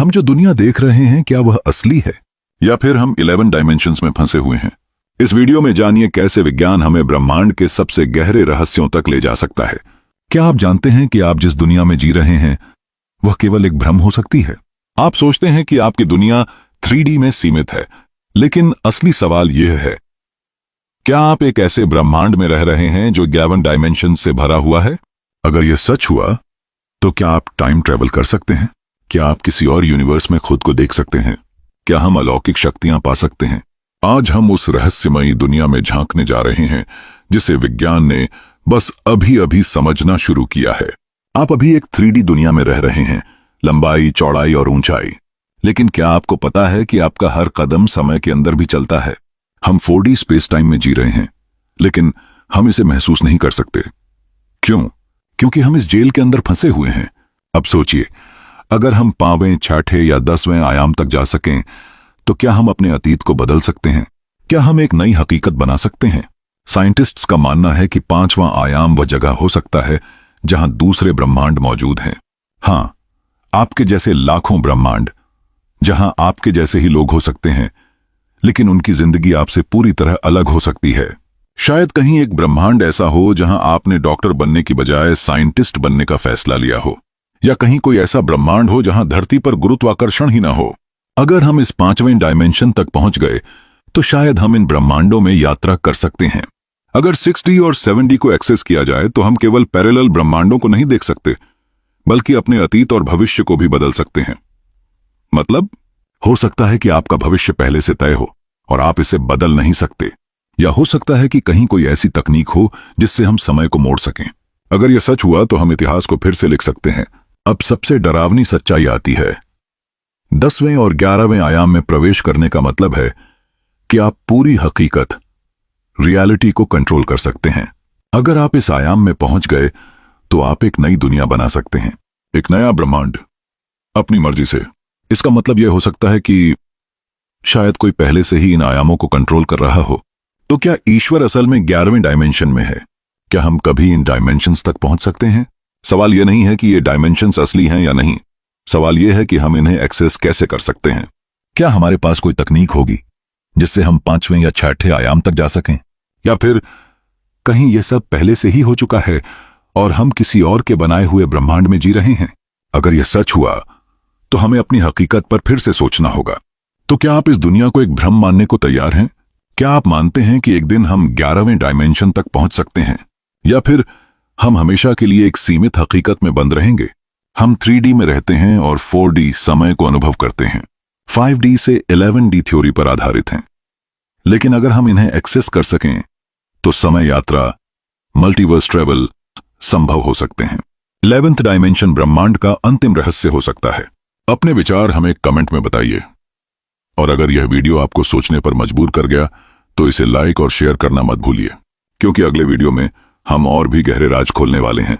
हम जो दुनिया देख रहे हैं क्या वह असली है या फिर हम 11 डायमेंशंस में फंसे हुए हैं। इस वीडियो में जानिए कैसे विज्ञान हमें ब्रह्मांड के सबसे गहरे रहस्यों तक ले जा सकता है। क्या आप जानते हैं कि आप जिस दुनिया में जी रहे हैं वह केवल एक भ्रम हो सकती है। आप सोचते हैं कि आपकी दुनिया 3D में सीमित है, लेकिन असली सवाल यह है, क्या आप एक ऐसे ब्रह्मांड में रह रहे हैं जो 11 डायमेंशन से भरा हुआ है? अगर यह सच हुआ तो क्या आप टाइम ट्रेवल कर सकते हैं? क्या आप किसी और यूनिवर्स में खुद को देख सकते हैं? क्या हम अलौकिक शक्तियां पा सकते हैं? आज हम उस रहस्यमयी दुनिया में झांकने जा रहे हैं जिसे विज्ञान ने बस अभी अभी समझना शुरू किया है। आप अभी एक 3D दुनिया में रह रहे हैं, लंबाई, चौड़ाई और ऊंचाई। लेकिन क्या आपको पता है कि आपका हर कदम समय के अंदर भी चलता है? हम 4D स्पेस टाइम में जी रहे हैं, लेकिन हम इसे महसूस नहीं कर सकते। क्यों? क्योंकि हम इस जेल के अंदर फंसे हुए हैं। अब सोचिए, अगर हम 5वें, 6ठे या 10वें आयाम तक जा सकें तो क्या हम अपने अतीत को बदल सकते हैं? क्या हम एक नई हकीकत बना सकते हैं? साइंटिस्ट्स का मानना है कि 5वां आयाम वह जगह हो सकता है जहां दूसरे ब्रह्मांड मौजूद हैं। हां, आपके जैसे लाखों ब्रह्मांड, जहां आपके जैसे ही लोग हो सकते हैं, लेकिन उनकी जिंदगी आपसे पूरी तरह अलग हो सकती है। शायद कहीं एक ब्रह्मांड ऐसा हो जहां आपने डॉक्टर बनने की बजाय साइंटिस्ट बनने का फैसला लिया हो, या कहीं कोई ऐसा ब्रह्मांड हो जहां धरती पर गुरुत्वाकर्षण ही ना हो। अगर हम इस 5वें डायमेंशन तक पहुंच गए तो शायद हम इन ब्रह्मांडों में यात्रा कर सकते हैं। अगर 6D और 7D को एक्सेस किया जाए तो हम केवल पैरेलल ब्रह्मांडों को नहीं देख सकते, बल्कि अपने अतीत और भविष्य को भी बदल सकते हैं। मतलब, हो सकता है कि आपका भविष्य पहले से तय हो और आप इसे बदल नहीं सकते, या हो सकता है कि कहीं कोई ऐसी तकनीक हो जिससे हम समय को मोड़ सकें। अगर यह सच हुआ तो हम इतिहास को फिर से लिख सकते हैं। अब सबसे डरावनी सच्चाई आती है। 10वें और 11वें आयाम में प्रवेश करने का मतलब है कि आप पूरी हकीकत, रियलिटी को कंट्रोल कर सकते हैं। अगर आप इस आयाम में पहुंच गए तो आप एक नई दुनिया बना सकते हैं, एक नया ब्रह्मांड, अपनी मर्जी से। इसका मतलब यह हो सकता है कि शायद कोई पहले से ही इन आयामों को कंट्रोल कर रहा हो। तो क्या ईश्वर असल में 11वें डायमेंशन में है? क्या हम कभी इन डायमेंशंस तक पहुंच सकते हैं? सवाल यह नहीं है कि ये डायमेंशंस असली हैं या नहीं, सवाल यह है कि हम इन्हें एक्सेस कैसे कर सकते हैं। क्या हमारे पास कोई तकनीक होगी जिससे हम 5वें या 6ठे आयाम तक जा सकें, या फिर कहीं यह सब पहले से ही हो चुका है और हम किसी और के बनाए हुए ब्रह्मांड में जी रहे हैं? अगर यह सच हुआ तो हमें अपनी हकीकत पर फिर से सोचना होगा। तो क्या आप इस दुनिया को एक भ्रम मानने को तैयार हैं? क्या आप मानते हैं कि एक दिन हम 11वें डायमेंशन तक पहुंच सकते हैं, या फिर हम हमेशा के लिए एक सीमित हकीकत में बंद रहेंगे? हम 3D में रहते हैं और 4D समय को अनुभव करते हैं। 5D से 11D थ्योरी पर आधारित हैं। लेकिन अगर हम इन्हें एक्सेस कर सकें तो समय यात्रा, मल्टीवर्स ट्रेवल संभव हो सकते हैं। 11th डायमेंशन ब्रह्मांड का अंतिम रहस्य हो सकता है। अपने विचार हमें कमेंट में बताइए, और अगर यह वीडियो आपको सोचने पर मजबूर कर गया तो इसे लाइक और शेयर करना मत भूलिए, क्योंकि अगले वीडियो में हम और भी गहरे राज खोलने वाले हैं।